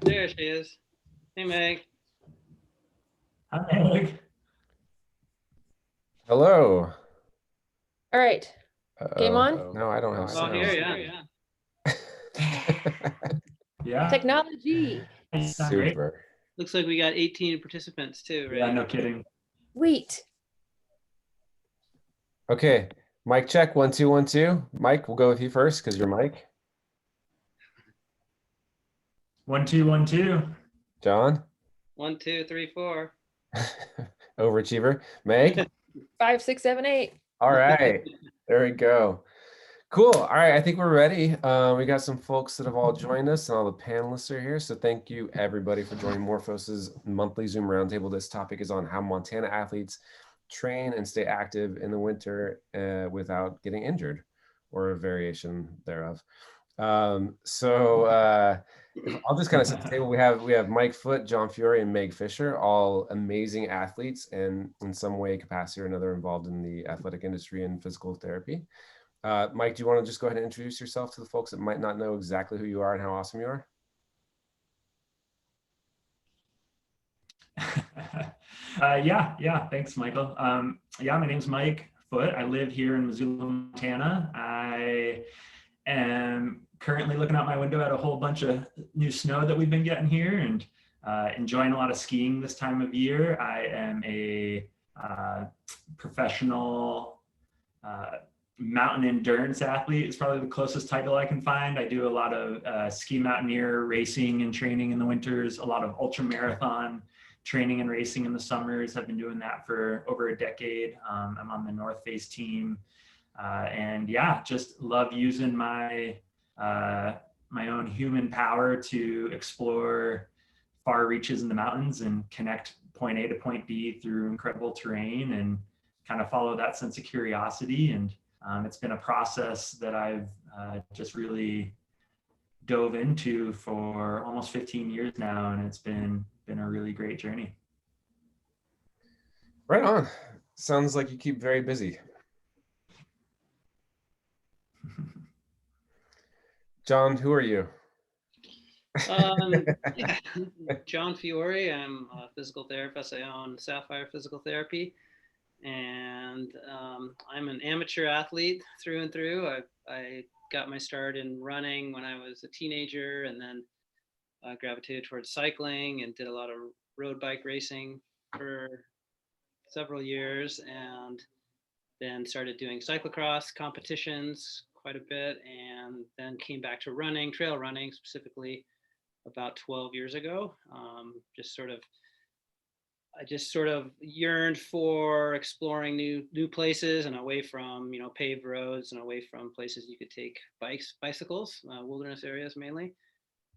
There she is. Hey, Meg. Hi, Meg. Hello. All right. Game on? No, I don't have Oh, here, sound. yeah. Yeah, Technology. you sound great. Super. Looks like we got 18 participants too, right? Yeah, no kidding. Wheat. Okay, mic check, 1 2 1 2. Mike, we'll go with you first because you're Mike. 1 2 1 2. John, 1, 2, 3, 4. overachiever. Meg, 5, 6, 7, 8. all right, there we go. Cool. All right, I think we're ready. We got some folks that have all joined us, and all the panelists are here. So thank you everybody for joining Morphose's monthly Zoom roundtable. This topic is on how Montana athletes train and stay active in the winter without getting injured, or a variation thereof. I'll just kind of set the table. We have Mike Foote, John Fiore, and Meg Fisher, all amazing athletes, and in some way, capacity or another, involved in the athletic industry and physical therapy. Mike, do you want to just go ahead and introduce yourself to the folks that might not know exactly who you are and how awesome you are? Yeah. Thanks, Michael. Yeah, my name's Mike Foote. I live here in Missoula, Montana. I am currently looking out my window at a whole bunch of new snow that we've been getting here, and enjoying a lot of skiing this time of year. I am a professional mountain endurance athlete is probably the closest title I can find. I do a lot of ski mountaineer racing and training in the winters, a lot of ultra marathon training and racing in the summers. I've been doing that for over a decade. I'm on the North Face team, and yeah, just love using my my own human power to explore far reaches in the mountains and connect point A to point B through incredible terrain, and kind of follow that sense of curiosity. And it's been a process that I've just really dove into for almost 15 years now, and it's been a really great journey. Right on. Sounds like you keep very busy. John, who are you? Yeah. John Fiore. I'm a physical therapist. I own Sapphire Physical Therapy, and I'm an amateur athlete through and through. I got my start in running when I was a teenager, and then gravitated towards cycling and did a lot of road bike racing for several years, and then started doing cyclocross competitions quite a bit, and then came back to running, trail running specifically, about 12 years ago. I just sort of yearned for exploring new places, and away from paved roads, and away from places you could take bicycles, wilderness areas mainly.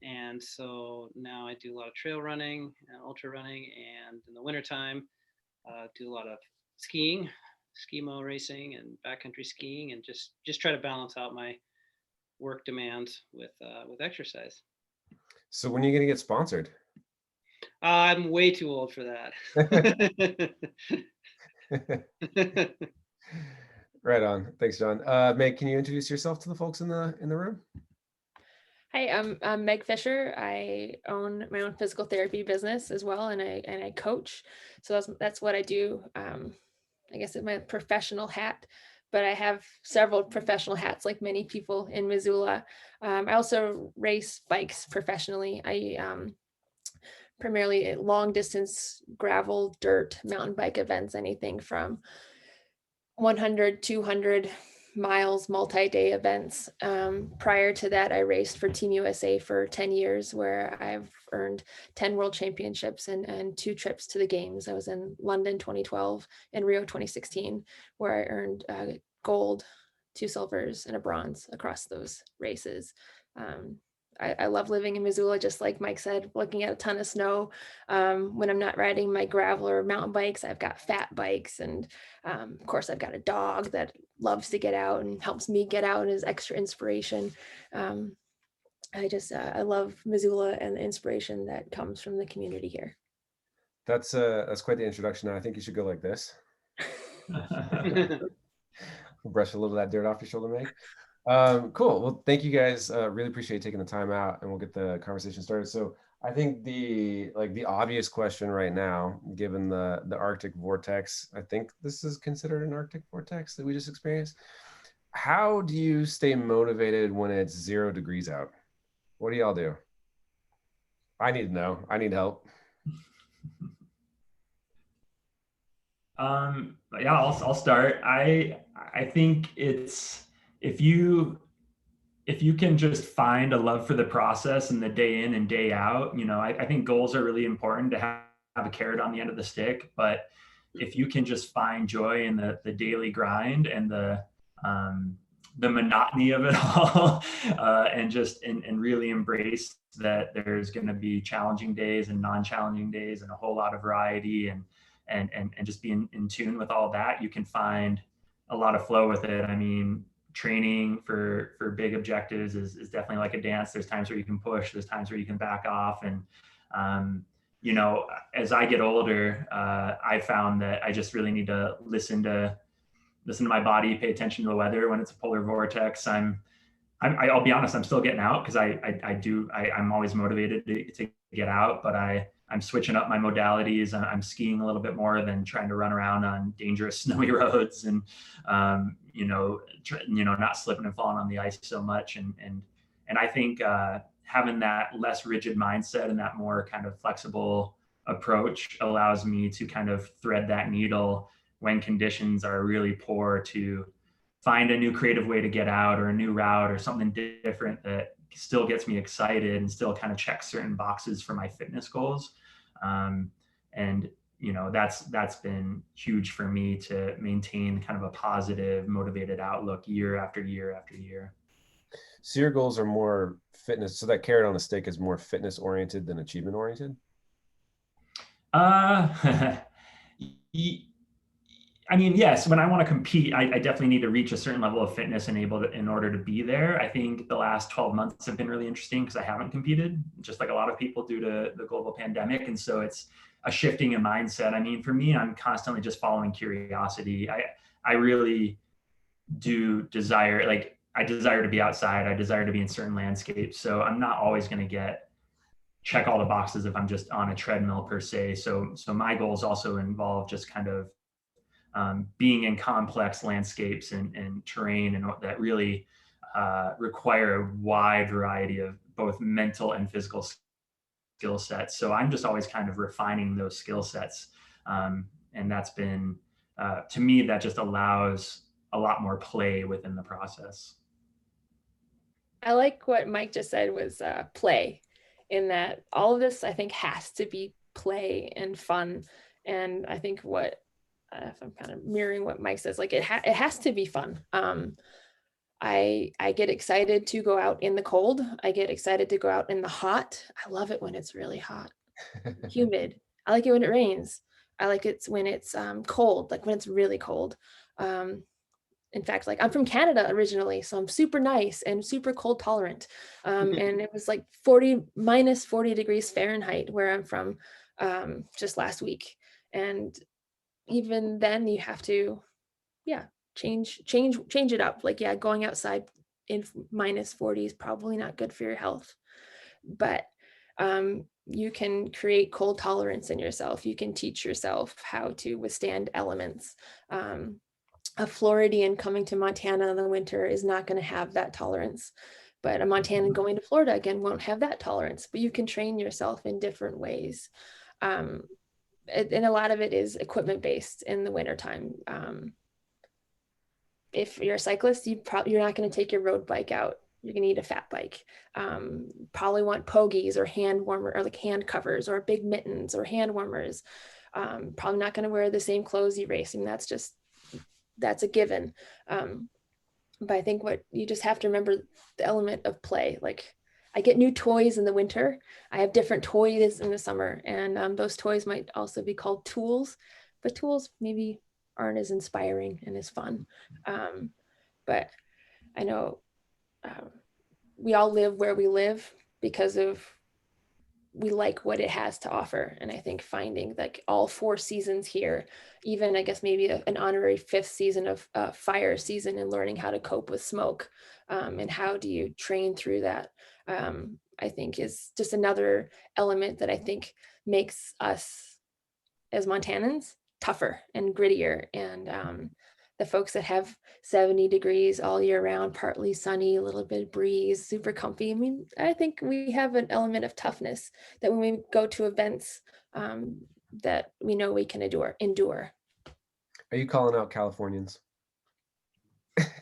And so now I do a lot of trail running and ultra running, and in the wintertime, do a lot of skiing, ski-mo racing, and backcountry skiing, and just try to balance out my work demands with exercise. So when are you going to get sponsored? I'm way too old for that. Right on. Thanks, John. Meg, can you introduce yourself to the folks in the room? Hi, I'm Meg Fisher. I own my own physical therapy business as well, and I coach. So that's what I do. I guess it's my professional hat, but I have several professional hats, like many people in Missoula. I also race bikes professionally. I primarily long distance gravel, dirt, mountain bike events, anything from 100, 200 miles, multi-day events. Prior to that, I raced for Team USA for 10 years, where I've earned 10 world championships and 2 trips to the games. I was in London 2012 and Rio 2016, where I earned gold, 2 silvers, and a bronze across those races. I love living in Missoula, just like Mike said, looking at a ton of snow. When I'm not riding my gravel or mountain bikes, I've got fat bikes. And of course, I've got a dog that loves to get out and helps me get out and is extra inspiration. I love Missoula and the inspiration that comes from the community here. That's quite the introduction. I think you should go like this. Brush a little of that dirt off your shoulder, Meg. Cool. Well, thank you guys. Really appreciate taking the time out, and we'll get the conversation started. So I think the obvious question right now, given the Arctic vortex, I think this is considered an Arctic vortex that we just experienced. How do you stay motivated when it's 0 degrees out? What do y'all do? I need to know. I need help. Yeah, I'll start. I think it's if you can just find a love for the process and the day in and day out, I think goals are really important to have a carrot on the end of the stick. But if you can just find joy in the daily grind and the monotony of it all, and really embrace that there's going to be challenging days and non-challenging days and a whole lot of variety, and just be in tune with all that, you can find a lot of flow with it. I mean, training for big objectives is definitely like a dance. There's times where you can push, there's times where you can back off. And, as I get older, I found that I just really need to listen to my body, pay attention to the weather. When it's a polar vortex, I'll be honest, I'm still getting out because I'm always motivated to get out, but I'm switching up my modalities. I'm skiing a little bit more than trying to run around on dangerous snowy roads, and not slipping and falling on the ice so much. And I think having that less rigid mindset and that more kind of flexible approach allows me to kind of thread that needle when conditions are really poor, to find a new creative way to get out, or a new route, or something different that still gets me excited and still kind of checks certain boxes for my fitness goals. And that's been huge for me to maintain kind of a positive, motivated outlook year after year after year. So your goals are more fitness. So that carrot on a stick is more fitness oriented than achievement oriented? I mean, yes, when I want to compete, I definitely need to reach a certain level of fitness in order to be there. I think the last 12 months have been really interesting because I haven't competed, just like a lot of people, due to the global pandemic. And so it's a shifting in mindset. I mean, for me, I'm constantly just following curiosity. I really do desire, I desire to be outside. I desire to be in certain landscapes. So I'm not always going to check all the boxes if I'm just on a treadmill per se. So my goals also involve just kind of being in complex landscapes and terrain, and that really require a wide variety of both mental and physical skill sets. So I'm just always kind of refining those skill sets. And that's been, to me, that just allows a lot more play within the process. I like what Mike just said was play, in that all of this, I think, has to be play and fun. And I think if I'm kind of mirroring what Mike says, like it has to be fun. I get excited to go out in the cold. I get excited to go out in the hot. I love it when it's really hot, humid. I like it when it rains. I like it when it's cold, like when it's really cold. In fact, like I'm from Canada originally, so I'm super nice and super cold tolerant. And it was like minus 40 degrees Fahrenheit where I'm from just last week. And even then you have to, change it up. Like, going outside in minus 40 is probably not good for your health, but you can create cold tolerance in yourself. You can teach yourself how to withstand elements. A Floridian coming to Montana in the winter is not going to have that tolerance, but a Montanan going to Florida again won't have that tolerance. But you can train yourself in different ways. And a lot of it is equipment based in the wintertime. If you're a cyclist, you're not going to take your road bike out. You're going to need a fat bike. Probably want pogies or hand warmer, or like hand covers, or big mittens or hand warmers. Probably not going to wear the same clothes you race. I mean, that's a given. But I think what you just have to remember, the element of play. Like, I get new toys in the winter. I have different toys in the summer, and those toys might also be called tools, but tools maybe aren't as inspiring and as fun. But I know we all live where we live because of we like what it has to offer. And I think finding like all 4 seasons here, even I guess maybe an honorary 5th season of fire season, and learning how to cope with smoke, and how do you train through that, I think is just another element that I think makes us as Montanans tougher and grittier. And the folks that have 70 degrees all year round, partly sunny, a little bit of breeze, super comfy. I mean, I think we have an element of toughness that when we go to events, that we know we can endure. Are you calling out Californians?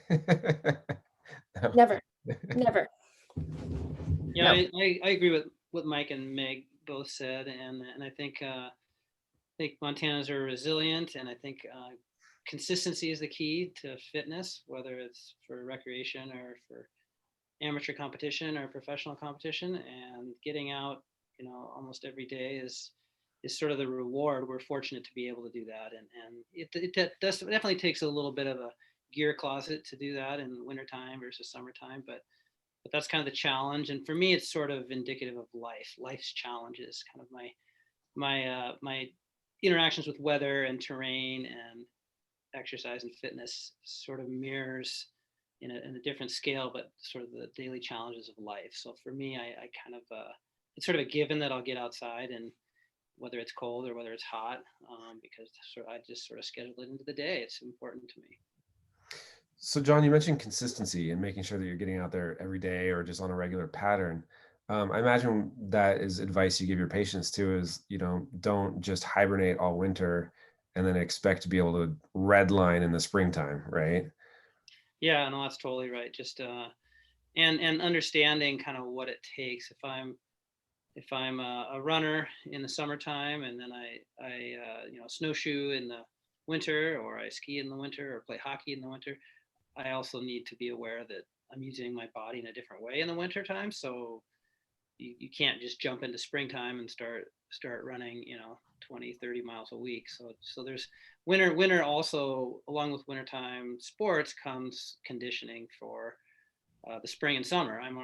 No. Never. Yeah, No. I agree with what Mike and Meg both said, and I think Montanans are resilient, and I think consistency is the key to fitness, whether it's for recreation or for amateur competition or professional competition. And getting out, almost every day is sort of the reward. We're fortunate to be able to do that, and it definitely takes a little bit of a gear closet to do that in wintertime versus summertime, but that's kind of the challenge. And for me, it's sort of indicative of life's challenges, kind of my interactions with weather and terrain and exercise and fitness sort of mirrors in a different scale, but sort of the daily challenges of life. So for me, I kind of, it's sort of a given that I'll get outside, and whether it's cold or whether it's hot, because I just sort of schedule it into the day. It's important to me. So John, you mentioned consistency and making sure that you're getting out there every day or just on a regular pattern. I imagine that is advice you give your patients too, is, don't just hibernate all winter and then expect to be able to redline in the springtime, right? Yeah, no, that's totally right. Just and understanding kind of what it takes. If I'm a runner in the summertime, and then I snowshoe in the winter, or I ski in the winter, or play hockey in the winter, I also need to be aware that I'm using my body in a different way in the winter time. So you can't just jump into springtime and start running 20, 30 miles a week. So there's winter also, along with wintertime sports, comes conditioning for the spring and summer. I'm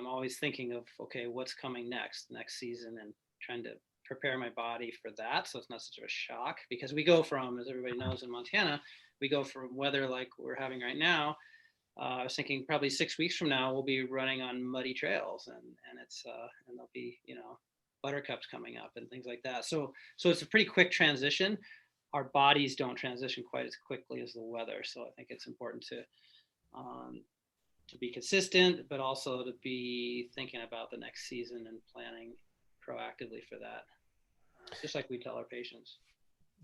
always thinking of, okay, what's coming next season, and trying to prepare my body for that, so it's not such a shock. Because we go from, as everybody knows, in Montana, we go from weather like we're having right now. I was thinking probably 6 weeks from now we'll be running on muddy trails, and there'll be buttercups coming up and things like that. So it's a pretty quick transition. Our bodies don't transition quite as quickly as the weather, so I think it's important to be consistent, but also to be thinking about the next season and planning proactively for that, just like we tell our patients.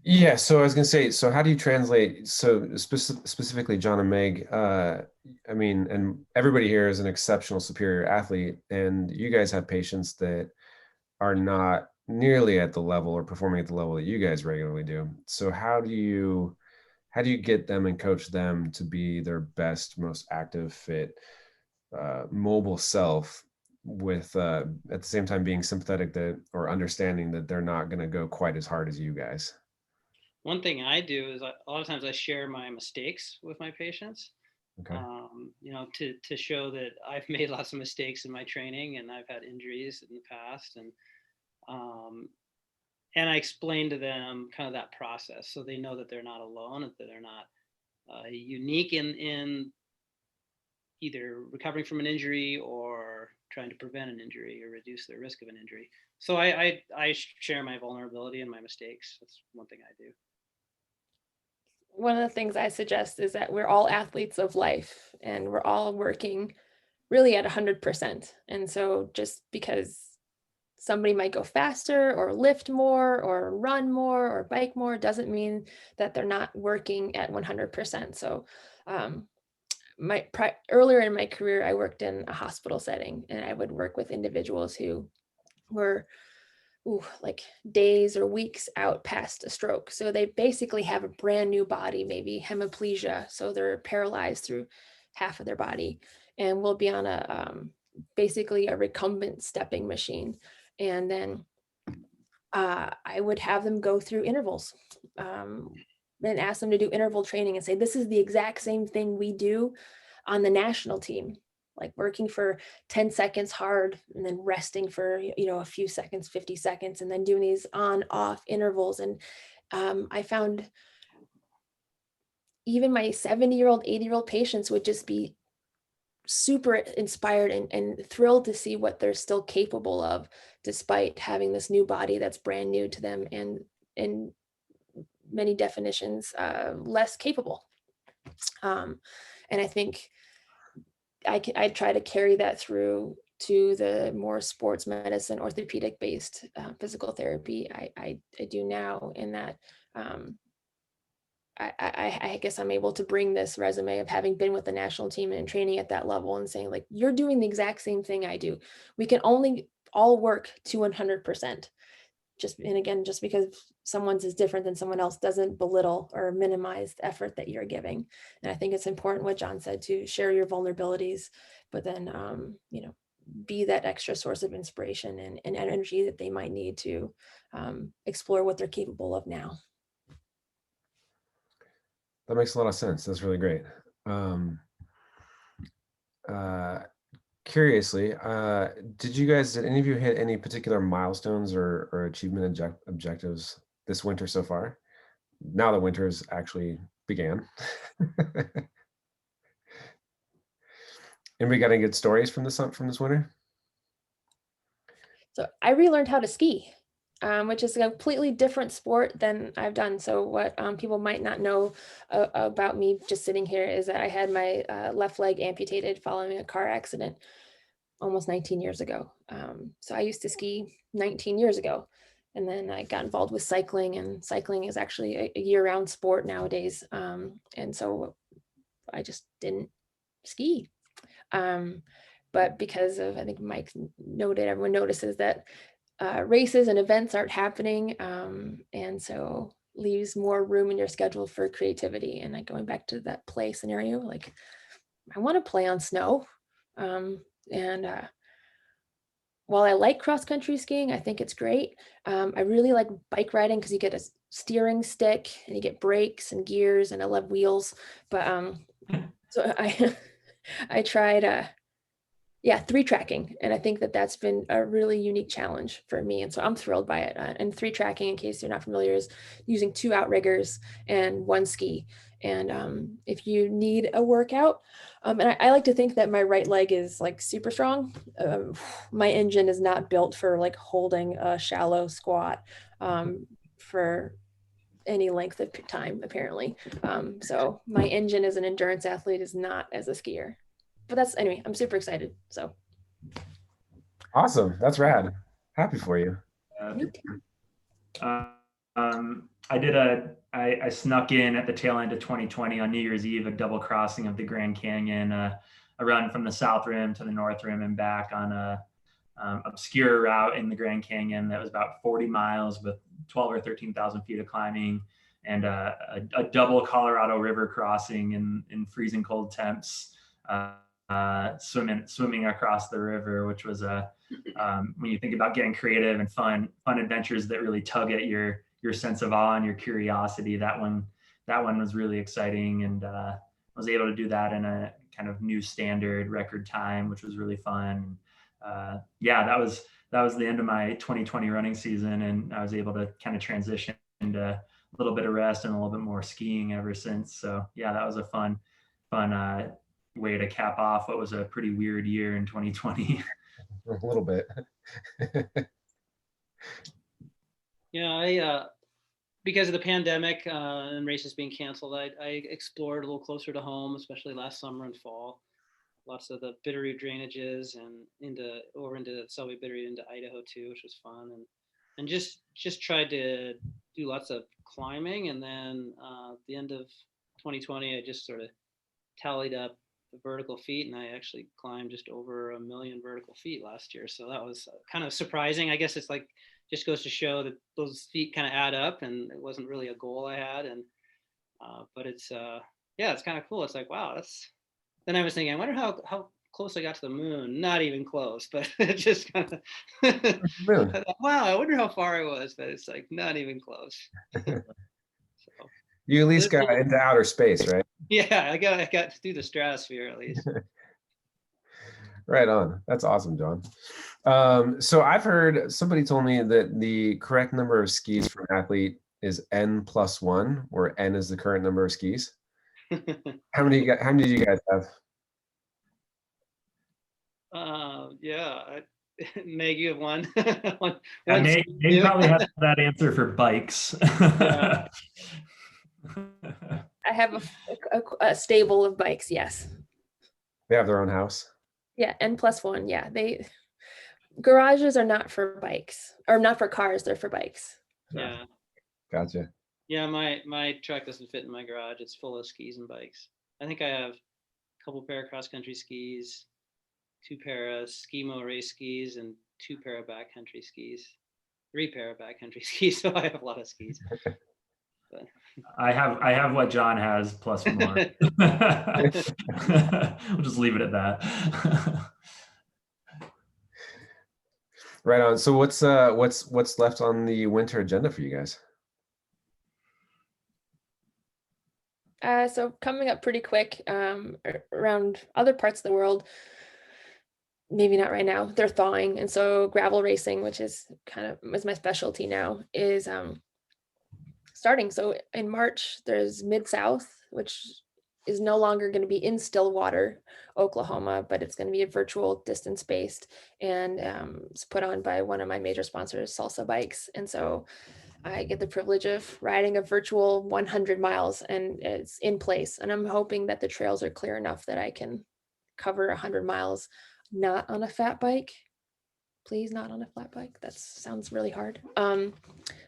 Yeah, so I was going to say, so how do you translate, so specifically John and Meg, I mean, and everybody here is an exceptional superior athlete, and you guys have patients that are not nearly at the level or performing at the level that you guys regularly do. So how do you get them and coach them to be their best, most active, fit, mobile self, with at the same time being sympathetic that, or understanding that they're not going to go quite as hard as you guys? One thing I do is a lot of times I share my mistakes with my patients. Okay. To show that I've made lots of mistakes in my training, and I've had injuries in the past, and I explain to them kind of that process, so they know that they're not alone, that they're not unique in either recovering from an injury or trying to prevent an injury or reduce the risk of an injury. So I share my vulnerability and my mistakes. That's one thing I do. One of the things I suggest is that we're all athletes of life, and we're all working really at 100%. And so just because somebody might go faster or lift more or run more or bike more doesn't mean that they're not working at 100%. So earlier in my career, I worked in a hospital setting, and I would work with individuals who were like days or weeks out past a stroke. So they basically have a brand new body, maybe hemiplegia. So they're paralyzed through half of their body, and we'll be on basically a recumbent stepping machine. And then I would have them go through intervals, and ask them to do interval training and say, this is the exact same thing we do on the national team. like working for 10 seconds hard and then resting for, a few seconds, 50 seconds, and then doing these on off intervals. And I found even my 70-year-old, 80-year-old patients would just be super inspired and thrilled to see what they're still capable of, despite having this new body that's brand new to them and in many definitions less capable. And I think I try to carry that through to the more sports medicine, orthopedic based physical therapy I do now, in that I guess I'm able to bring this resume of having been with the national team and training at that level and saying, like, you're doing the exact same thing I do. We can only all work to 100%. And again, just because someone's is different than someone else doesn't belittle or minimize the effort that you're giving. And I think it's important what John said, to share your vulnerabilities, but then, be that extra source of inspiration and energy that they might need to explore what they're capable of now. That makes a lot of sense. That's really great. Curiously, did any of you hit any particular milestones or achievement objectives this winter so far? Now that winter's actually began. Anybody got any good stories from this winter? So I relearned how to ski, which is a completely different sport than I've done. So what people might not know about me just sitting here is that I had my left leg amputated following a car accident almost 19 years ago. So I used to ski 19 years ago. And then I got involved with cycling, and cycling is actually a year-round sport nowadays. And so I just didn't ski. But because of, I think Mike noted, everyone notices that races and events aren't happening. And so leaves more room in your schedule for creativity. And like going back to that play scenario, like I want to play on snow. While I like cross-country skiing, I think it's great. I really like bike riding because you get a steering stick and you get brakes and gears, and I love wheels. But so I tried 3-tracking, and I think that's been a really unique challenge for me, and so I'm thrilled by it. And 3-tracking, in case you're not familiar, is using 2 outriggers and 1 ski. And if you need a workout, and I like to think that my right leg is like super strong. My engine is not built for like holding a shallow squat for any length of time, apparently. So my engine as an endurance athlete is not as a skier. But anyway, I'm super excited. So awesome. That's rad. Happy for you. I snuck in at the tail end of 2020 on New Year's Eve, a double crossing of the Grand Canyon, a run from the South Rim to the North Rim and back on a obscure route in the Grand Canyon that was about 40 miles with 12 or 13,000 feet of climbing, and a double Colorado River crossing in freezing cold temps, swimming across the river, which was when you think about getting creative and fun adventures that really tug at your sense of awe and your curiosity, that one was really exciting, and was able to do that in a kind of new standard record time, which was really fun. That was the end of my 2020 running season, and I was able to kind of transition into a little bit of rest and a little bit more skiing ever since. So yeah, that was a fun way to cap off what was a pretty weird year in 2020. A little bit. Yeah, because of the pandemic and races being canceled, I explored a little closer to home, especially last summer and fall. Lots of the Bitterroot drainages and into Selby Bitterroot into Idaho too, which was fun, and just tried to do lots of climbing. And then at the end of 2020, I just sort of tallied up the vertical feet, and I actually climbed just over 1 million vertical feet last year. So that was kind of surprising. I guess it's like, just goes to show that those feet kind of add up, and it wasn't really a goal I had. And but it's it's kind of cool. It's like, wow, then I was thinking, I wonder how close I got to the moon. Not even close, but it just kind of wow, I wonder how far I was, but it's like not even close. So, you at least got into outer space, right? Yeah, I got through the stratosphere at least. Right on. That's awesome, John. So I've heard somebody told me that the correct number of skis for an athlete is N+1, where N is the current number of skis. How many did you guys have? Yeah, Meg, you have one. one, Yeah, one Meg two. probably has that answer for bikes. Yeah. I have a stable of bikes. Yes. They have their own house. Yeah. N+1. Yeah. Garages are not for bikes, or not for cars. They're for bikes. Yeah. Gotcha. Yeah, my truck doesn't fit in my garage. It's full of skis and bikes. I think I have a couple pair of cross country skis, 2 pair of Skimo race skis, and 2 pair of backcountry skis, 3 pair of backcountry skis. So I have a lot of skis. But I have what John has plus more. We'll just leave it at that. Right on. So what's left on the winter agenda for you guys? So coming up pretty quick, around other parts of the world, maybe not right now, they're thawing. And so gravel racing, which is my specialty now, is starting. So in March, there's Mid-South, which is no longer going to be in Stillwater, Oklahoma, but it's going to be a virtual distance-based, and it's put on by one of my major sponsors, Salsa Bikes. And so I get the privilege of riding a virtual 100 miles, and it's in place. And I'm hoping that the trails are clear enough that I can cover 100 miles, not on a fat bike. Please, not on a flat bike. That sounds really hard.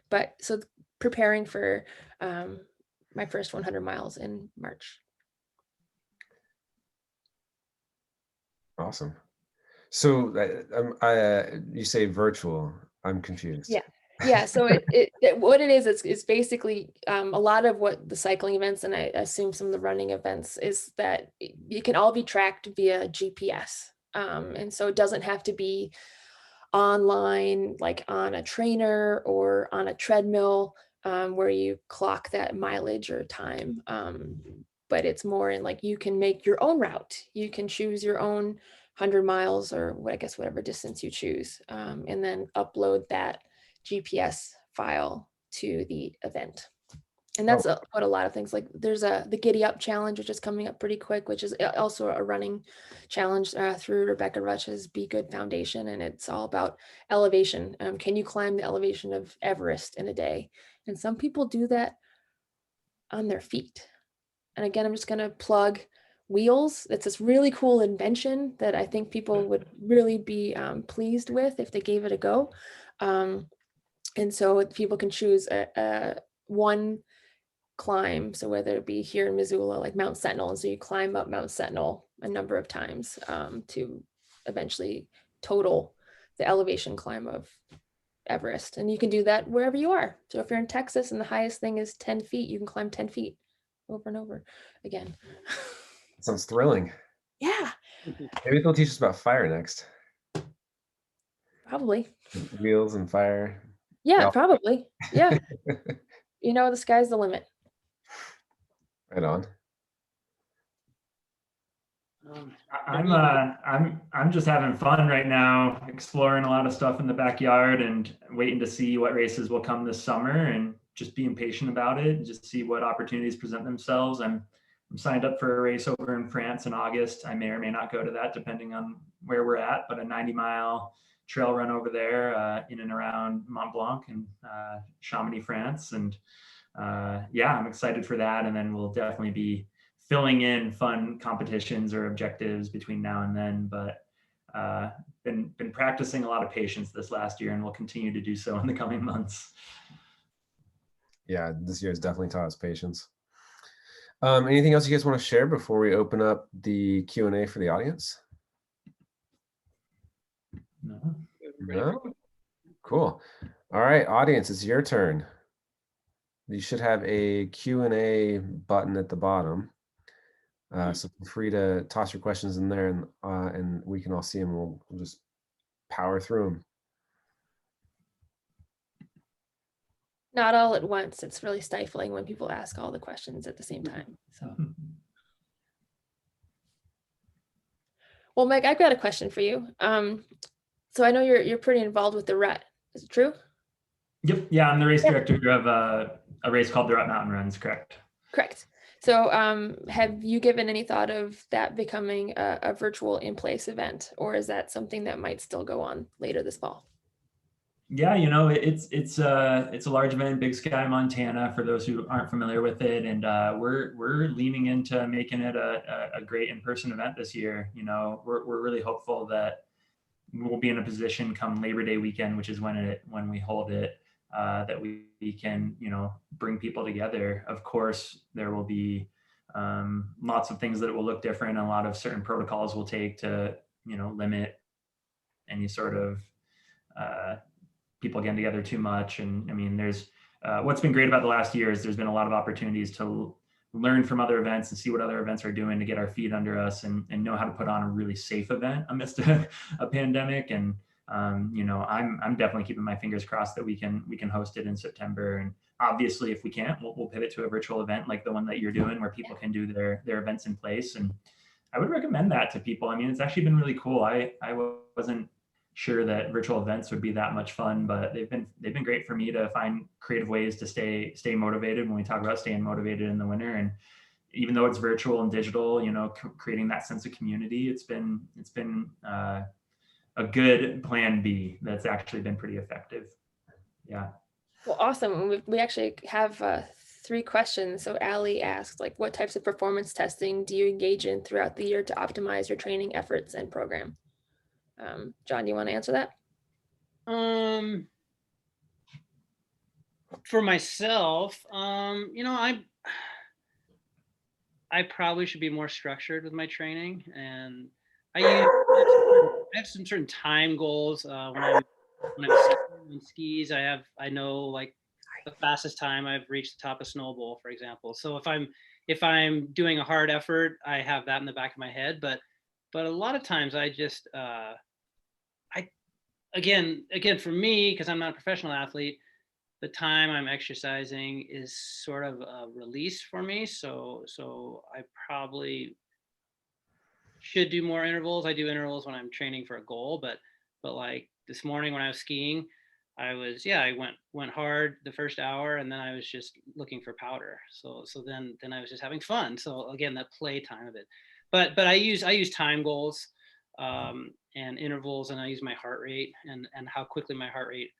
But so preparing for my first 100 miles in March. Awesome. So you say virtual. I'm confused. Yeah. Yeah, so what it is, it's basically a lot of what the cycling events, and I assume some of the running events, is that you can all be tracked via GPS. And so it doesn't have to be online, like on a trainer or on a treadmill, where you clock that mileage or time. But it's more in like, you can make your own route. You can choose your own 100 miles, or whatever distance you choose, and then upload that GPS file to the event. And that's what a lot of things, like there's the Giddy Up challenge, which is coming up pretty quick, which is also a running challenge through Rebecca Rutch's Be Good Foundation. And it's all about elevation. Can you climb the elevation of Everest in a day? And some people do that on their feet. And again, I'm just going to plug Wheels. It's this really cool invention that I think people would really be pleased with if they gave it a go. And so people can choose a one climb. So whether it be here in Missoula, like Mount Sentinel, and so you climb up Mount Sentinel a number of times to eventually total the elevation climb of Everest. And you can do that wherever you are. So if you're in Texas and the highest thing is 10 feet, you can climb 10 feet over and over again. Sounds thrilling. Yeah. Maybe they'll teach us about fire next. Probably. Wheels and fire. Yeah, probably. Yeah. The sky's the limit. Right on. I'm just having fun right now, exploring a lot of stuff in the backyard and waiting to see what races will come this summer, and just being patient about it and just see what opportunities present themselves. I'm signed up for a race over in France in August. I may or may not go to that depending on where we're at, but a 90-mile trail run over there in and around Mont Blanc and Chamonix, France. And I'm excited for that. And then we'll definitely be filling in fun competitions or objectives between now and then. But been practicing a lot of patience this last year, and will continue to do so in the coming months. Yeah, this year has definitely taught us patience. Anything else you guys want to share before we open up the Q&A for the audience? No? Cool. All right, audience, it's your turn. You should have a Q&A button at the bottom. So feel free to toss your questions in there, and we can all see them. We'll just power through them. Not all at once. It's really stifling when people ask all the questions at the same time. So, Well, Meg, I've got a question for you. So I know you're pretty involved with the rut. Is it true? Yep. Yeah, I'm the race Yep. director of a race called the Rut Mountain Runs. Correct. Correct. So have you given any thought of that becoming a virtual in-place event, or is that something that might still go on later this fall? Yeah, it's a large event in Big Sky, Montana, for those who aren't familiar with it, and we're leaning into making it a great in-person event this year. We're really hopeful that we'll be in a position come Labor Day weekend, which is when we hold it, that we can bring people together. Of course, there will be lots of things that will look different, and a lot of certain protocols will take to limit any sort of people getting together too much. And I mean, there's what's been great about the last year is there's been a lot of opportunities to learn from other events and see what other events are doing to get our feet under us and know how to put on a really safe event amidst a pandemic. And I'm definitely keeping my fingers crossed that we can host it in September. And obviously, if we can't, we'll pivot to a virtual event like the one that you're doing, where people can do their events in place. And I would recommend that to people. I mean, it's actually been really cool. I wasn't sure that virtual events would be that much fun, but they've been great for me to find creative ways to stay motivated when we talk about staying motivated in the winter. And even though it's virtual and digital, creating that sense of community, it's been a good plan B that's actually been pretty effective. Yeah. Well, awesome. We actually have 3 questions. So Allie asked, what types of performance testing do you engage in throughout the year to optimize your training efforts and program? John, do you want to answer that? For myself, I probably should be more structured with my training, and I have some certain time goals. When I'm skiing on skis, I know the fastest time I've reached the top of Snow Bowl, for example. So if I'm doing a hard effort, I have that in the back of my head. But a lot of times I just again for me, because I'm not a professional athlete, the time I'm exercising is sort of a release for me. So I probably should do more intervals. I do intervals when I'm training for a goal, but like this morning when I was skiing, I went hard the first hour, and then I was just looking for powder. So then I was just having fun. So again, that play time of it. But I use time goals and intervals, and I use my heart rate and how quickly my heart rate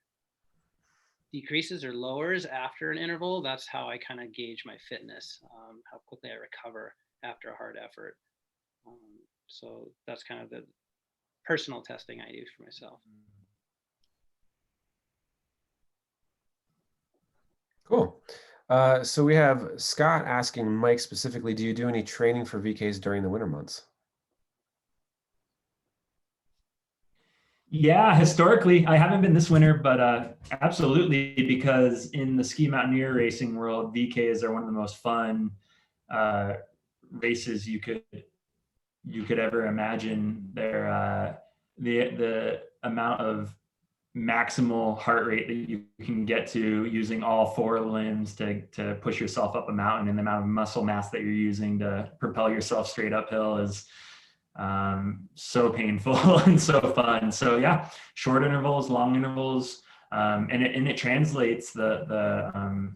decreases or lowers after an interval. That's how I kind of gauge my fitness, how quickly I recover after a hard effort. So that's kind of the personal testing I do for myself. Cool. So we have Scott asking Mike specifically, do you do any training for VKs during the winter months? Yeah, historically, I haven't been this winter, but absolutely, because in the ski mountaineer racing world, VKs are one of the most fun races you could ever imagine. They're the amount of maximal heart rate that you can get to using all 4 limbs to push yourself up a mountain, and the amount of muscle mass that you're using to propel yourself straight uphill is so painful and so fun. So yeah, short intervals, long intervals, and it translates the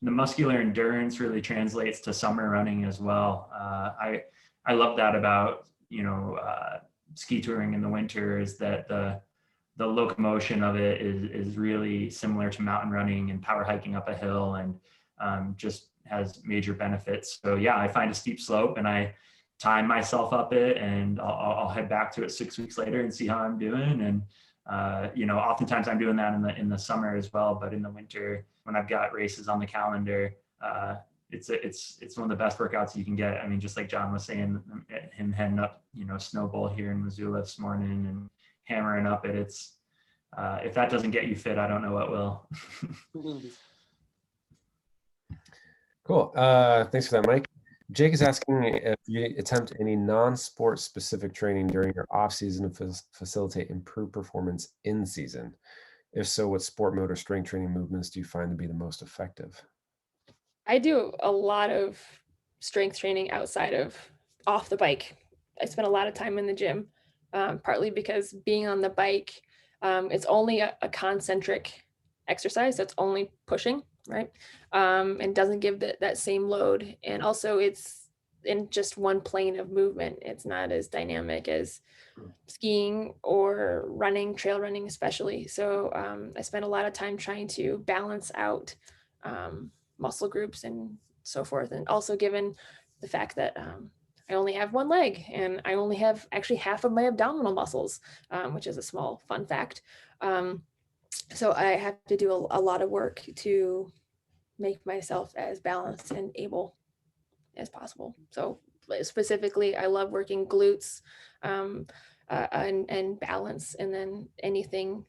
muscular endurance really translates to summer running as well. I love that about ski touring in the winter, is that the locomotion of it is really similar to mountain running and power hiking up a hill, and just has major benefits. So yeah, I find a steep slope and I time myself up it, and I'll head back to it 6 weeks later and see how I'm doing. And oftentimes I'm doing that in the summer as well, but in the winter when I've got races on the calendar, it's one of the best workouts you can get. I mean, just like John was saying, him heading up Snow Bowl here in Missoula this morning and hammering up it. It's if that doesn't get you fit, I don't know what will. Cool. Thanks for that, Mike. Jake is asking if you attempt any non-sport specific training during your off season to facilitate improved performance in season. If so, what sport mode or strength training movements do you find to be the most effective? I do a lot of strength training outside of off the bike. I spend a lot of time in the gym. partly because being on the bike, it's only a concentric exercise. That's only pushing, right? And doesn't give that same load. And also it's in just one plane of movement. It's not as dynamic as skiing or running, trail running especially. So I spent a lot of time trying to balance out muscle groups and so forth. And also given the fact that I only have one leg and I only have actually half of my abdominal muscles, which is a small fun fact. So I have to do a lot of work to make myself as balanced and able as possible. So specifically, I love working glutes and balance, and then anything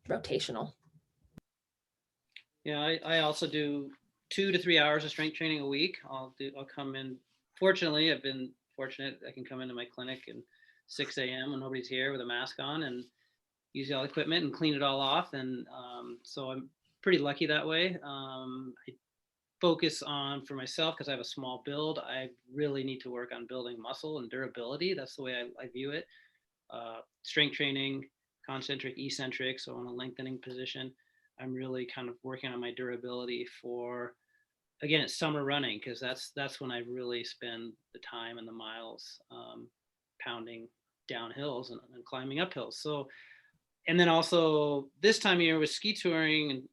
rotational. Yeah, I also do 2 to 3 hours of strength training a week. I'll come in. Fortunately, I've been fortunate. I can come into my clinic at 6 a.m. when nobody's here with a mask on and use all the equipment and clean it all off. And so I'm pretty lucky that way. I focus on for myself because I have a small build. I really need to work on building muscle and durability. That's the way I view it. Strength training, concentric, eccentric. So in a lengthening position, I'm really kind of working on my durability for, again, it's summer running because that's when I really spend the time and the miles pounding down hills and climbing up hills. So, and then also this time of year with ski touring, and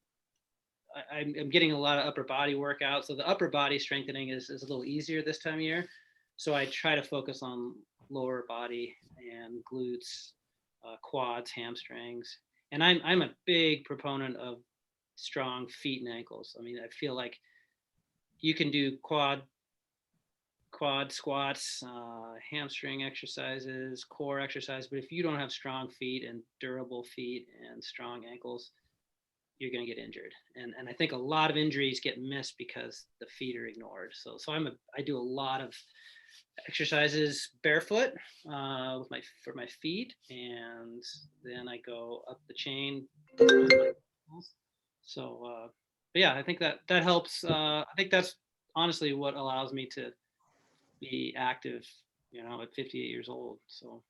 I'm getting a lot of upper body workout. So the upper body strengthening is a little easier this time of year. So I try to focus on lower body and glutes, quads, hamstrings. And I'm a big proponent of strong feet and ankles. I mean, I feel like you can do quad squats, hamstring exercises, core exercise, but if you don't have strong feet and durable feet and strong ankles, you're going to get injured. And I think a lot of injuries get missed because the feet are ignored. So I do a lot of exercises barefoot for my feet, and then I go up the chain. So but yeah, I think that helps. I think that's honestly what allows me to be active, at 58 years old. So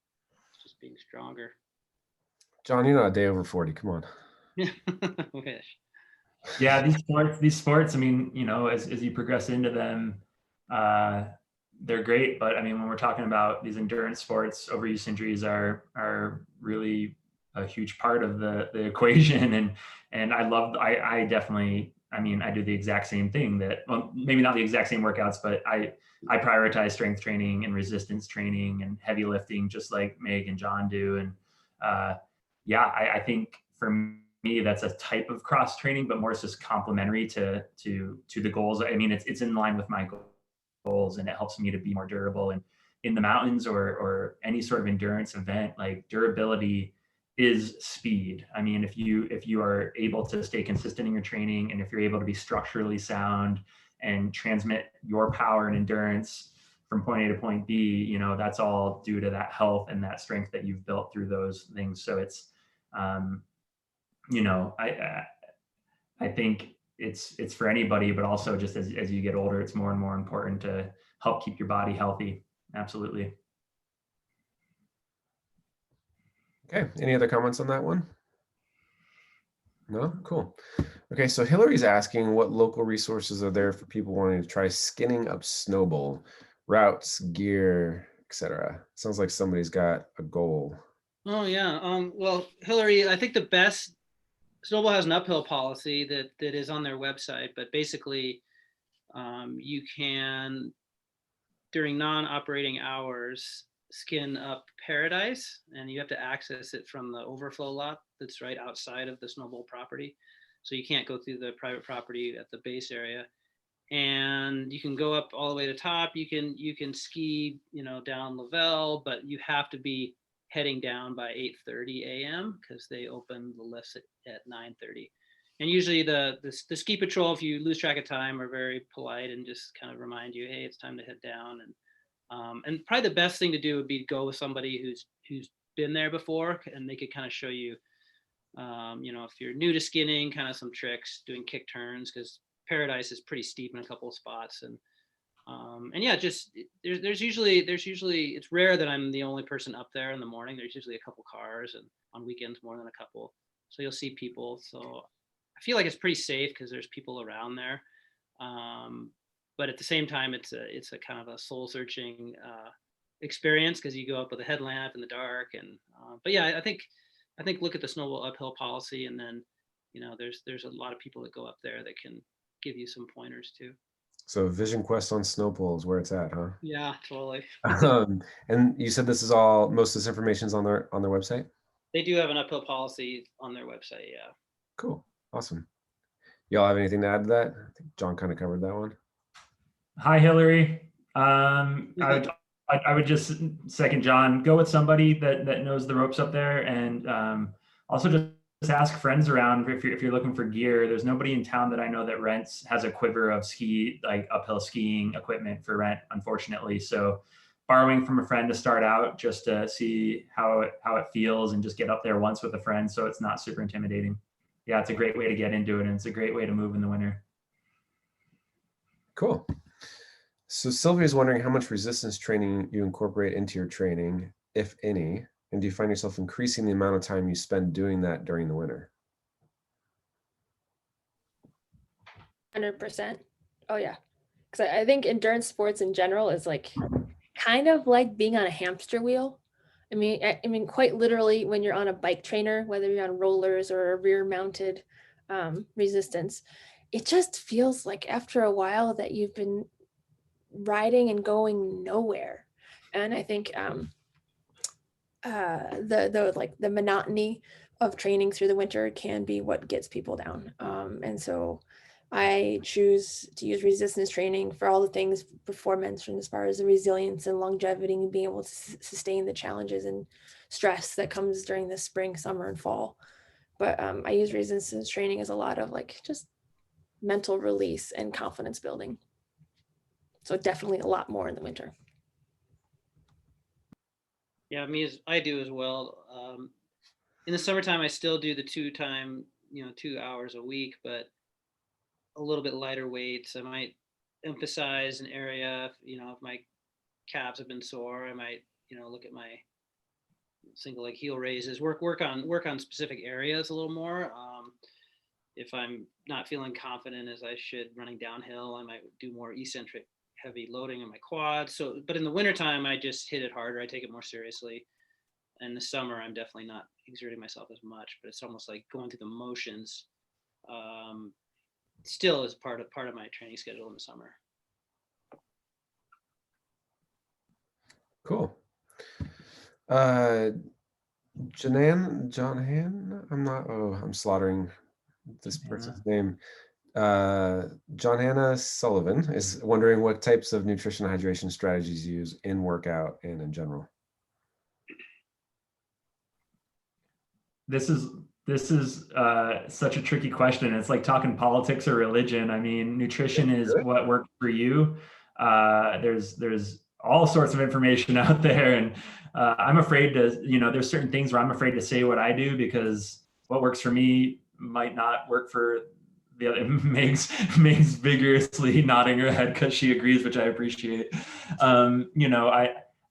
it's just being stronger. John, you're not a day over 40. Come on. Wish. Yeah, these sports, I mean, as you progress into them, they're great. But I mean, when we're talking about these endurance sports, overuse injuries are really a huge part of the equation. And I definitely, I mean, I do the exact same thing well, maybe not the exact same workouts, but I prioritize strength training and resistance training and heavy lifting, just like Meg and John do. And yeah, I think for me, that's a type of cross training, but more just complementary to the goals. I mean, it's in line with my goals, and it helps me to be more durable. And in the mountains or any sort of endurance event, like durability is speed. I mean, if you are able to stay consistent in your training, and if you're able to be structurally sound and transmit your power and endurance from point A to point B, that's all due to that health and that strength that you've built through those things. So it's I think it's for anybody, but also just as you get older, it's more and more important to help keep your body healthy. Absolutely. Okay. Any other comments on that one? No? Cool. Okay. So Hillary's asking what local resources are there for people wanting to try skinning up snowball, routes, gear, etc. Sounds like somebody's got a goal. Oh yeah. Well, Hillary, I think the best Snowball has an uphill policy that is on their website, but basically you can, during non-operating hours, skin up Paradise, and you have to access it from the overflow lot that's right outside of the Snowball property. So you can't go through the private property at the base area. And you can go up all the way to the top. You can ski, down Lavelle, but you have to be heading down by 8:30 a.m. because they open the lifts at 9:30. And usually the ski patrol, if you lose track of time, are very polite and just kind of remind you, hey, it's time to head down. And probably the best thing to do would be to go with somebody who's been there before, and they could kind of show you, if you're new to skinning, kind of some tricks, doing kick turns, because Paradise is pretty steep in a couple of spots. And And yeah, just there's usually it's rare that I'm the only person up there in the morning. There's usually a couple cars, and on weekends more than a couple. So you'll see people. So I feel like it's pretty safe because there's people around there. But at the same time, it's a kind of a soul searching experience because you go up with a headlamp in the dark. And but yeah, I think look at the snowball uphill policy, and then there's a lot of people that go up there that can give you some pointers too. So Vision Quest on Snowpole is where it's at, huh? Yeah, totally. And you said this is all, most of this information is on their website? They do have an uphill policy on their website, yeah. Cool, awesome. Y'all have anything to add to that? I think John kind of covered that one. Hi, Hillary. I would just second John. Go with somebody that knows the ropes up there, and also just ask friends around if you're looking for gear. There's nobody in town that I know that has a quiver of uphill skiing equipment for rent, unfortunately. So borrowing from a friend to start out just to see how it feels and just get up there once with a friend so it's not super intimidating. Yeah, it's a great way to get into it, and it's a great way to move in the winter. Cool. So Sylvia is wondering how much resistance training you incorporate into your training, if any, and do you find yourself increasing the amount of time you spend doing that during the winter? 100%. Oh yeah, because I think endurance sports in general is like kind of like being on a hamster wheel. I mean, quite literally, when you're on a bike trainer, whether you're on rollers or a rear-mounted resistance, it just feels like after a while that you've been riding and going nowhere. And I think the monotony of training through the winter can be what gets people down. And so I choose to use resistance training for all the things before mentioned, as far as the resilience and longevity and being able to sustain the challenges and stress that comes during the spring, summer, and fall. But I use resistance training as a lot of like just mental release and confidence building. So definitely a lot more in the winter. Yeah, I do as well. In the summertime, I still do the 2 hours a week, but a little bit lighter weights. I might emphasize an area, if my calves have been sore, I might, look at my single leg heel raises, work on specific areas a little more. If I'm not feeling confident as I should running downhill, I might do more eccentric heavy loading in my quads. So, but in the wintertime, I just hit it harder. I take it more seriously. In the summer, I'm definitely not exerting myself as much, but it's almost like going through the motions. Still is part of my training schedule in the summer. Cool. John Han, I'm slaughtering this person's name. John Hannah Sullivan is wondering what types of nutrition and hydration strategies you use in workout and in general. This is such a tricky question. It's like talking politics or religion. I mean, nutrition is what works for you. There's all sorts of information out there, and I'm afraid to, there's certain things where I'm afraid to say what I do because what works for me might not work for the other. Meg's vigorously nodding her head because she agrees, which I appreciate.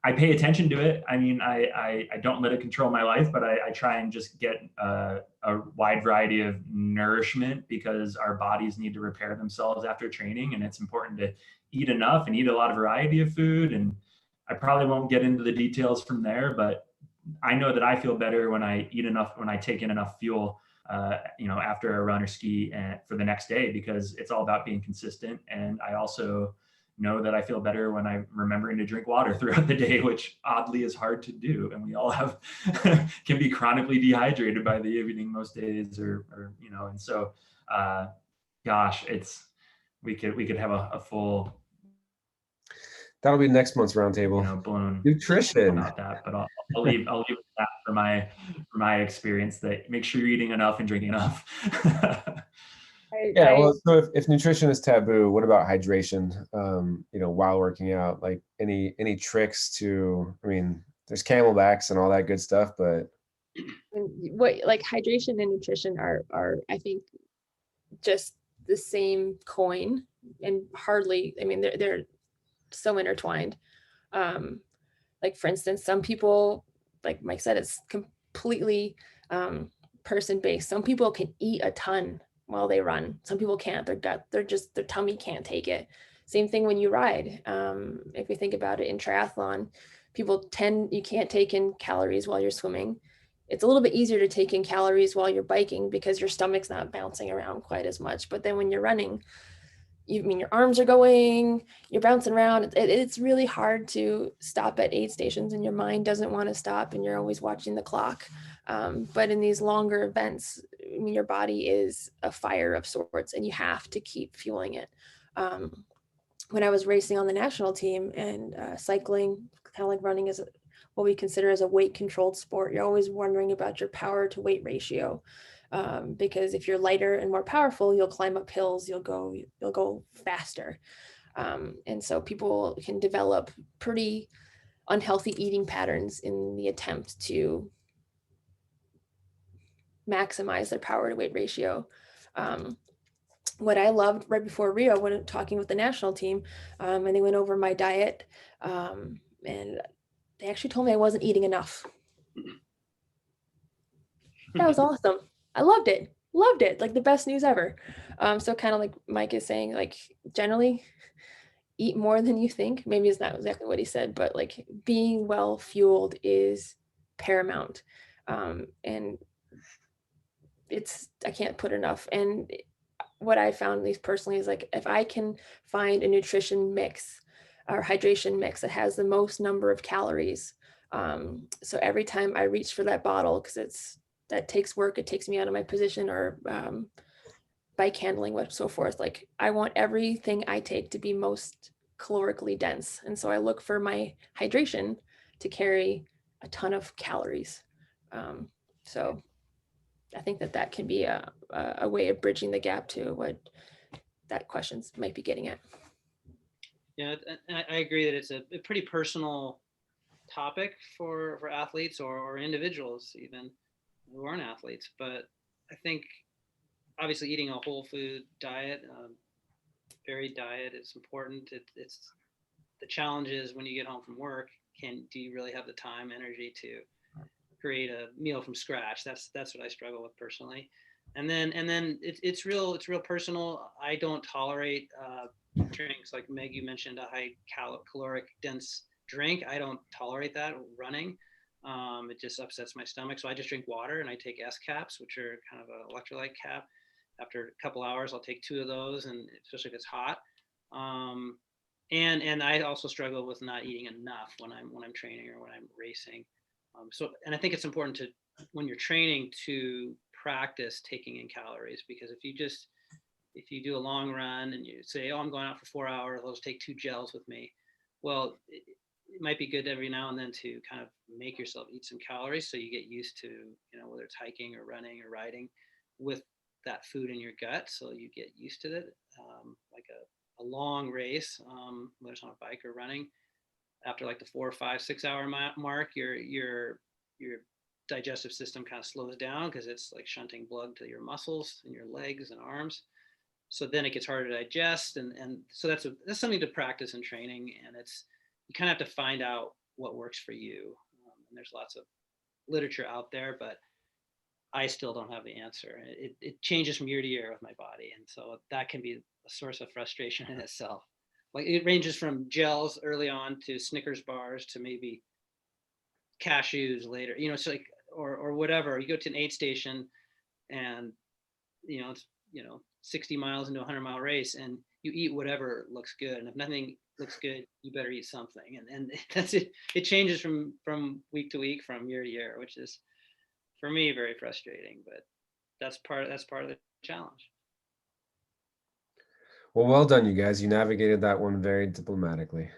I pay attention to it. I mean, I don't let it control my life, but I try and just get a wide variety of nourishment because our bodies need to repair themselves after training, and it's important to eat enough and eat a lot of variety of food. And I probably won't get into the details from there, but I know that I feel better when I eat enough, when I take in enough fuel, after a run or ski and for the next day, because it's all about being consistent. And I also know that I feel better when I'm remembering to drink water throughout the day, which oddly is hard to do. And we all can be chronically dehydrated by the evening most days, or and so, gosh, we could have a full. That'll be next month's roundtable. Blown nutrition about that, but I'll leave that for my experience. That make sure you're eating enough and drinking enough. Well, so if nutrition is taboo, what about hydration? While working out, like any tricks to? I mean, there's camelbacks and all that good stuff, but what like hydration and nutrition are I think just the same coin, and hardly. I mean, they're so intertwined. Like for instance, some people, like Mike said, it's completely person based. Some people can eat a ton while they run. Some people can't. Their tummy can't take it. Same thing when you ride. If you think about it in triathlon, you can't take in calories while you're swimming. It's a little bit easier to take in calories while you're biking because your stomach's not bouncing around quite as much. But then when you're running, your arms are going, you're bouncing around. It's really hard to stop at aid stations, and your mind doesn't want to stop, and you're always watching the clock. But in these longer events, your body is a fire of sorts, and you have to keep fueling it. When I was racing on the national team and cycling, kind of like running, is what we consider as a weight controlled sport. You're always wondering about your power to weight ratio. Because if you're lighter and more powerful, you'll climb up hills, you'll go faster. And so people can develop pretty unhealthy eating patterns in the attempt to maximize their power to weight ratio. What I loved right before Rio, when talking with the national team, and they went over my diet, and they actually told me I wasn't eating enough. That was awesome. I loved it. Like the best news ever. So kind of like Mike is saying, like generally eat more than you think. Maybe it's not exactly what he said, but like being well fueled is paramount. And I can't put enough. And what I found, at least personally, is like if I can find a nutrition mix or hydration mix that has the most number of calories. So every time I reach for that bottle, because that takes work, it takes me out of my position, or bike handling, so forth. Like I want everything I take to be most calorically dense. And so I look for my hydration to carry a ton of calories. So I think that can be a way of bridging the gap to what that question might be getting at. Yeah, I agree that it's a pretty personal topic for athletes or individuals even who aren't athletes. But I think obviously eating a whole food diet, varied diet is important. It's the challenge is when you get home from work, do you really have the time, energy to create a meal from scratch? That's what I struggle with personally. And then it's real personal. I don't tolerate drinks like Meg, you mentioned, a high caloric dense drink. I don't tolerate that running. It just upsets my stomach. So I just drink water, and I take S caps, which are kind of an electrolyte cap. After a couple hours, I'll take 2 of those, and especially if it's hot. And I also struggle with not eating enough when I'm training or when I'm racing. And I think it's important to, when you're training, to practice taking in calories, because if you do a long run and you say, oh, I'm going out for 4 hours, I'll just take 2 gels with me. Well, it might be good every now and then to kind of make yourself eat some calories so you get used to, whether it's hiking or running or riding, with that food in your gut, so you get used to it. Like a long race, whether it's on a bike or running, after like the 4, 5, 6 hour mark, your digestive system kind of slows down because it's like shunting blood to your muscles and your legs and arms. So then it gets harder to digest, and so that's something to practice in training. And you kind of have to find out what works for you. And there's lots of literature out there, but I still don't have the answer. It changes from year to year with my body, and so that can be a source of frustration in itself. Like it ranges from gels early on to Snickers bars to maybe cashews later. It's like or whatever. You go to an aid station, and it's 60 miles into a 100-mile race, and you eat whatever looks good. And if nothing looks good, you better eat something. And that's it. It changes from week to week, from year to year, which is, for me, very frustrating. But that's part of the challenge. Well done, you guys. You navigated that one very diplomatically.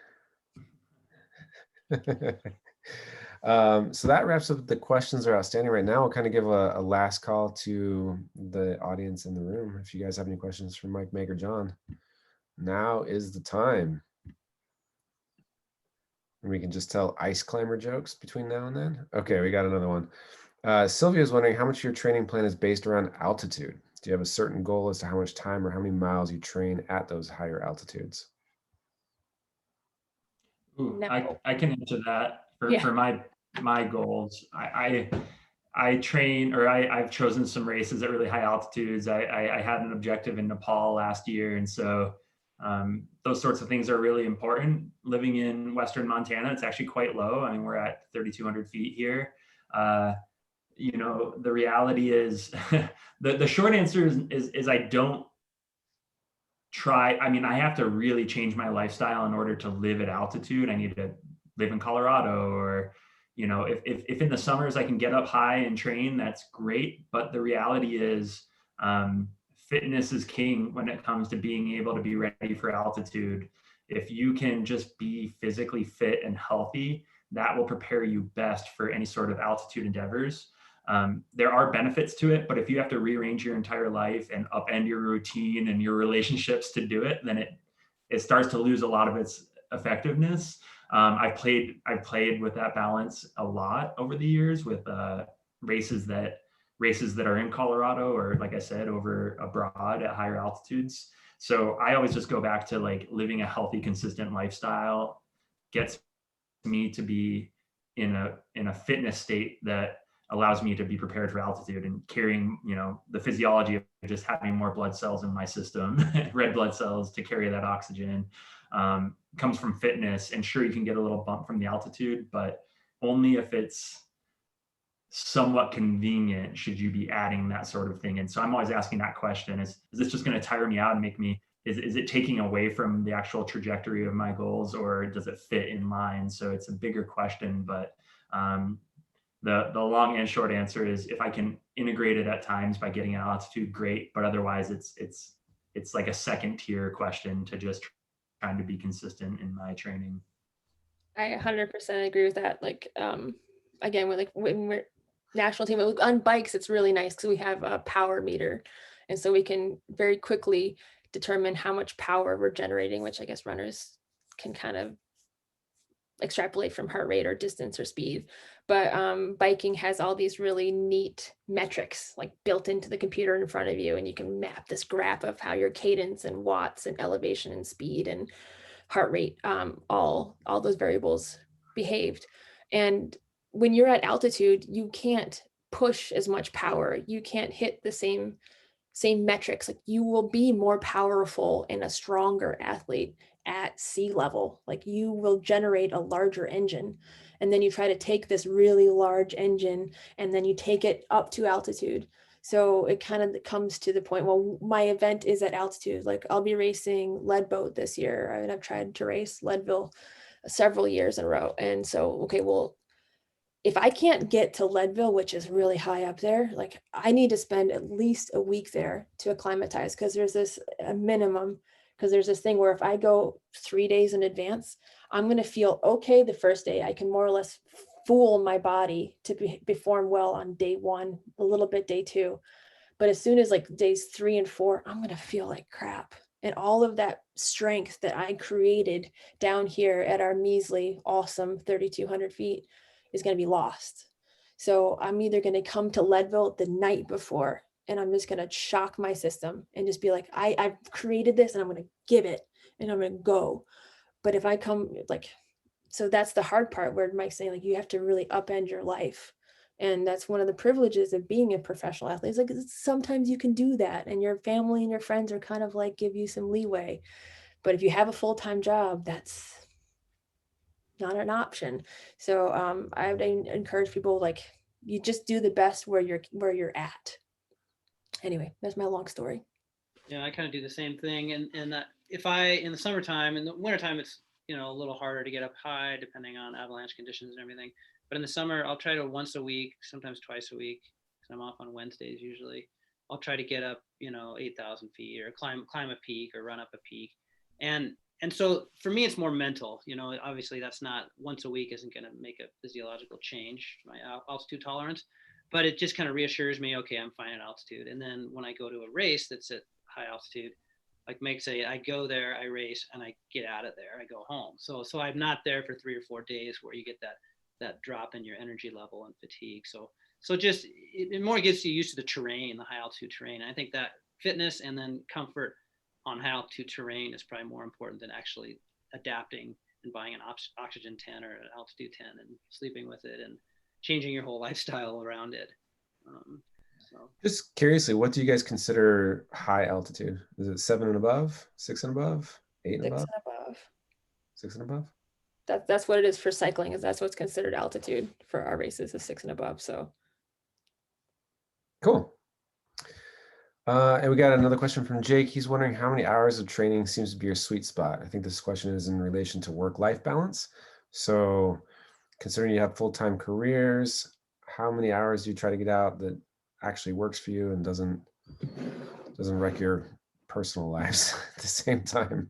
So that wraps up the questions that are outstanding right now. We'll kind of give a last call to the audience in the room. If you guys have any questions for Mike, Meg, or John, now is the time. And we can just tell ice climber jokes between now and then. Okay, we got another one. Sylvia is wondering how much of your training plan is based around altitude. Do you have a certain goal as to how much time or how many miles you train at those higher altitudes? Ooh, No. I can answer that Yeah. for my goals. I train, or I've chosen some races at really high altitudes. I had an objective in Nepal last year. And so those sorts of things are really important. Living in Western Montana, it's actually quite low. I mean, we're at 3,200 feet here. You know, the reality is the short answer is I don't try. I mean, I have to really change my lifestyle in order to live at altitude. I need to live in Colorado, or, you know, if in the summers I can get up high and train, that's great. But the reality is, fitness is king when it comes to being able to be ready for altitude. If you can just be physically fit and healthy, that will prepare you best for any sort of altitude endeavors. There are benefits to it, but if you have to rearrange your entire life and upend your routine and your relationships to do it, then it starts to lose a lot of its effectiveness. I've played with that balance a lot over the years with races that are in Colorado, or, like I said, over abroad at higher altitudes. So I always just go back to, like, living a healthy, consistent lifestyle gets me to be in a fitness state that allows me to be prepared for altitude, and carrying, you know, the physiology of just having more blood cells in my system, red blood cells, to carry that oxygen, comes from fitness. And sure, you can get a little bump from the altitude, but only if it's somewhat convenient should you be adding that sort of thing. And so I'm always asking that question: is this just going to tire me out and make me, is it taking away from the actual trajectory of my goals, or does it fit in line? So it's a bigger question, but the long and short answer is, if I can integrate it at times by getting at altitude, great. But otherwise, it's like a second tier question to just trying to be consistent in my training. I 100% agree with that. Like, again, when we're national team on bikes, it's really nice because we have a power meter. And so we can very quickly determine how much power we're generating, which I guess runners can kind of extrapolate from heart rate or distance or speed. But biking has all these really neat metrics like built into the computer in front of you, and you can map this graph of how your cadence and watts and elevation and speed and heart rate, all those variables behaved. And when you're at altitude, you can't push as much power. You can't hit the same metrics. Like, you will be more powerful and a stronger athlete at sea level. Like, you will generate a larger engine, and then you try to take this really large engine and then you take it up to altitude. So it kind of comes to the point, well, my event is at altitude. Like, I'll be racing Leadboat this year. I mean, I've tried to race Leadville several years in a row. And so, okay, well, if I can't get to Leadville, which is really high up there, like, I need to spend at least a week there to acclimatize, because there's this a minimum, because there's this thing where if I go 3 days in advance, I'm going to feel okay the first day. I can more or less fool my body to perform well on day one, a little bit day two. But as soon as, like, days 3 and 4, I'm going to feel like crap. And all of that strength that I created down here at our measly, awesome 3,200 feet is going to be lost. So I'm either going to come to Leadville the night before, and I'm just going to shock my system and just be like, I've created this and I'm going to give it and I'm going to go. But if I come, like, so that's the hard part where Mike's saying, like, you have to really upend your life. And that's one of the privileges of being a professional athlete. It's like, sometimes you can do that, and your family and your friends are kind of like, give you some leeway. But if you have a full-time job, that's not an option. So I would encourage people, like, you just do the best where you're at. Anyway, that's my long story. Yeah, I kind of do the same thing. And if I, in the summertime, in the wintertime, it's, you know, a little harder to get up high depending on avalanche conditions and everything. But in the summer, I'll try to once a week, sometimes twice a week, because I'm off on Wednesdays usually. I'll try to get up, you know, 8,000 feet, or climb a peak, or run up a peak. And so for me, it's more mental. You know, obviously that's not, once a week isn't going to make a physiological change, my altitude tolerance, but it just kind of reassures me, okay, I'm fine at altitude. And then when I go to a race that's at high altitude, like Meg say, I go there, I race, and I get out of there, I go home. So I'm not there for 3 or 4 days where you get that drop in your energy level and fatigue. So just, it more gets you used to the terrain, the high altitude terrain. I think that fitness and then comfort on high altitude terrain is probably more important than actually adapting and buying an oxygen tent or an altitude tent and sleeping with it and changing your whole lifestyle around it. So Just curiously, what do you guys consider high altitude? Is it 7 and above, 6 and above, 8 and 6 above, and above. 6 and above? That's what it is for cycling, is that's what's considered altitude for our races, is 6 and above. So Cool. And we got another question from Jake. He's wondering how many hours of training seems to be your sweet spot. I think this question is in relation to work-life balance. So considering you have full-time careers, how many hours do you try to get out that actually works for you and doesn't wreck your personal lives at the same time?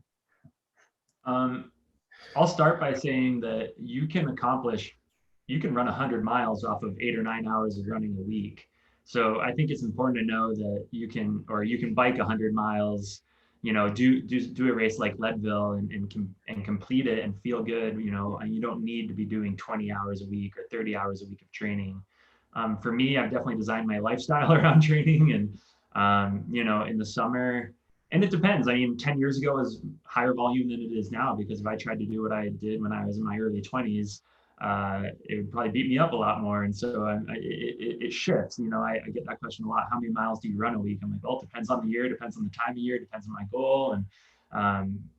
I'll start by saying that you can run 100 miles off of 8 or 9 hours of running a week. So I think it's important to know that you can bike 100 miles, do a race like Leadville and complete it and feel good, and you don't need to be doing 20 hours a week or 30 hours a week of training. For me, I've definitely designed my lifestyle around training, and, in the summer, and it depends. I mean, 10 years ago was higher volume than it is now, because if I tried to do what I did when I was in my early 20s, it would probably beat me up a lot more. And so it shifts. I get that question a lot. How many miles do you run a week? I'm like, well, it depends on the year, depends on the time of year, depends on my goal.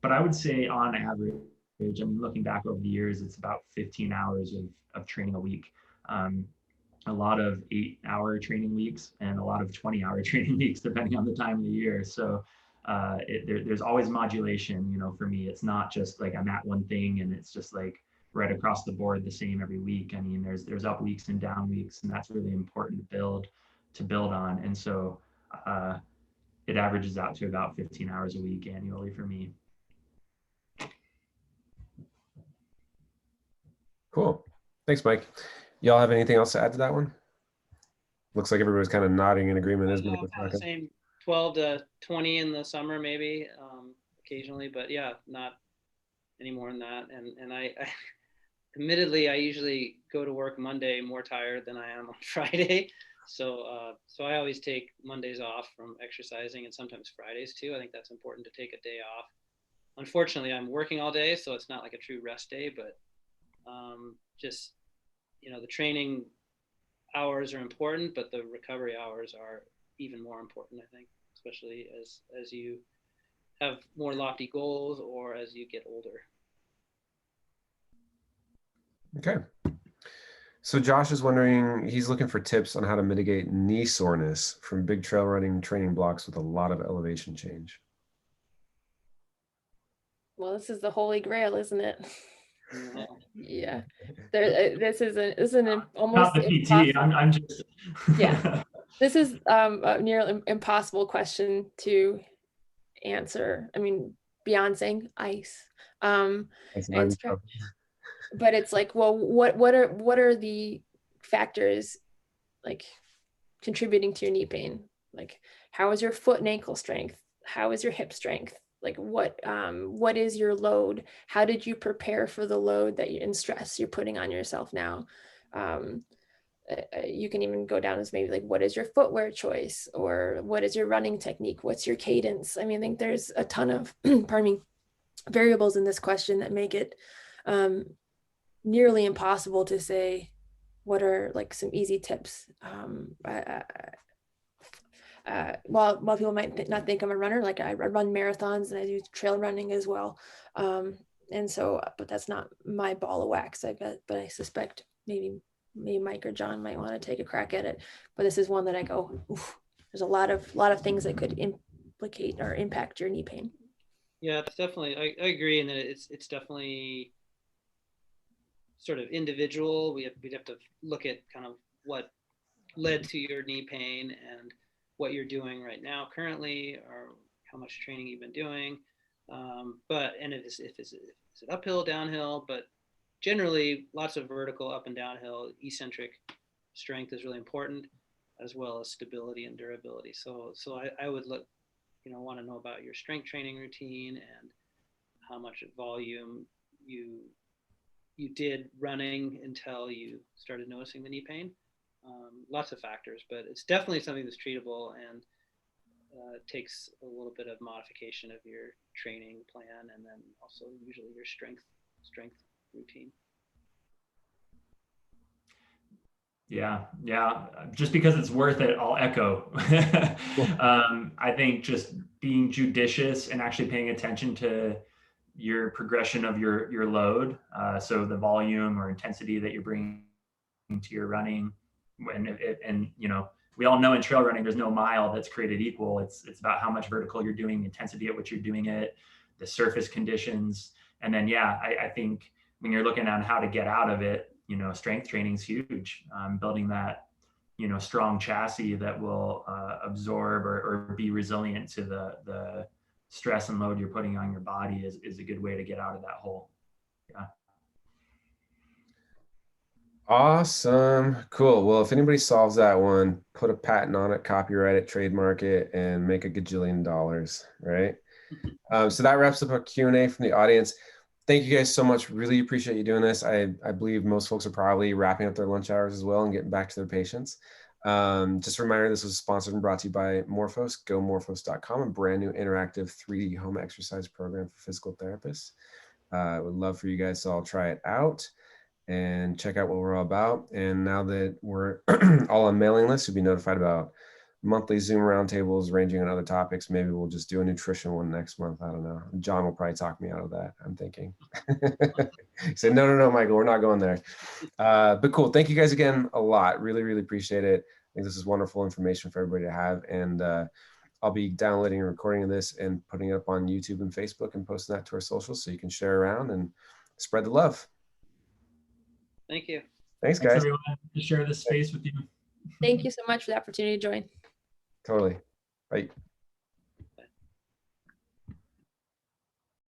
But I would say on average, I mean, looking back over the years, it's about 15 hours of training a week. A lot of 8-hour training weeks and a lot of 20-hour training weeks, depending on the time of the year. So there's always modulation, for me. It's not just like I'm at one thing and it's just like right across the board the same every week. I mean, there's up weeks and down weeks, and that's really important to build on. And so it averages out to about 15 hours a week annually for me. Cool. Thanks, Mike. Y'all have anything else to add to that one? Looks like everybody's kind of nodding in agreement as Mike was kind of talking. same 12 to 20 in the summer, maybe occasionally, but yeah, not any more than that. And I admittedly, I usually go to work Monday more tired than I am on Friday. So I always take Mondays off from exercising, and sometimes Fridays too. I think that's important to take a day off. Unfortunately, I'm working all day, so it's not like a true rest day, but just, the training hours are important, but the recovery hours are even more important, I think, especially as you have more lofty goals or as you get older. Okay. So Josh is wondering, he's looking for tips on how to mitigate knee soreness from big trail running training blocks with a lot of elevation change. well, this is the holy grail, isn't it? Yeah. This is an almost Not the PT. I'm just yeah. This is a nearly impossible question to answer. I mean, beyond saying ice. And but it's like, well, what are the factors like contributing to your knee pain? Like, how is your foot and ankle strength? How is your hip strength? Like, what is your load? How did you prepare for the load and stress you're putting on yourself now? You can even go down as maybe like, what is your footwear choice, or what is your running technique? What's your cadence? I mean, I think there's a ton of pardon me, variables in this question that make it nearly impossible to say what are like some easy tips. While people might not think I'm a runner, like I run marathons and I do trail running as well. And so, but that's not my ball of wax, I bet, but I suspect maybe Mike or John might want to take a crack at it. But this is one that I go, oof, there's a lot of things that could implicate or impact your knee pain. Yeah, it's definitely, I agree in that it's definitely sort of individual. We'd have to look at kind of what led to your knee pain and what you're doing right now currently, or how much training you've been doing. If it's uphill, downhill, but generally lots of vertical up and downhill. Eccentric strength is really important, as well as stability and durability. So I would look, want to know about your strength training routine and how much volume you did running until you started noticing the knee pain. Lots of factors, but it's definitely something that's treatable and takes a little bit of modification of your training plan, and then also usually your strength strength routine. Yeah, yeah. Just because it's worth it, I'll echo. I think just being judicious and actually paying attention to your progression of your load. So the volume or intensity that you're bringing to your running, and you know, we all know in trail running, there's no mile that's created equal. It's about how much vertical you're doing, the intensity at which you're doing it, the surface conditions, and then yeah, I think when you're looking at how to get out of it, you know, strength training is huge. Building that, you know, strong chassis that will absorb or be resilient to the stress and load you're putting on your body is a good way to get out of that hole. Yeah. Awesome. Cool. Well, if anybody solves that one, put a patent on it, copyright it, trademark it, and make $1 gajillion, right? So that wraps up our Q&A from the audience. Thank you guys so much. Really appreciate you doing this. I believe most folks are probably wrapping up their lunch hours as well and getting back to their patients. Just a reminder, this was sponsored and brought to you by Morphose, gomorphose.com, a brand new interactive 3D home exercise program for physical therapists. I would love for you guys to all try it out and check out what we're all about. And now that we're all on mailing lists, you'll be notified about monthly Zoom roundtables ranging on other topics. Maybe we'll just do a nutrition one next month. I don't know. John will probably talk me out of that, I'm thinking. He said, no, Michael, we're not going there. But cool. Thank you guys again a lot. Really, really appreciate it. I think this is wonderful information for everybody to have. And I'll be downloading and recording this and putting it up on YouTube and Facebook and posting that to our socials so you can share around and spread the love. Thank you. Thanks, guys. Thanks everyone to share this space with you. Thank you so much for the opportunity to join. Totally. Bye.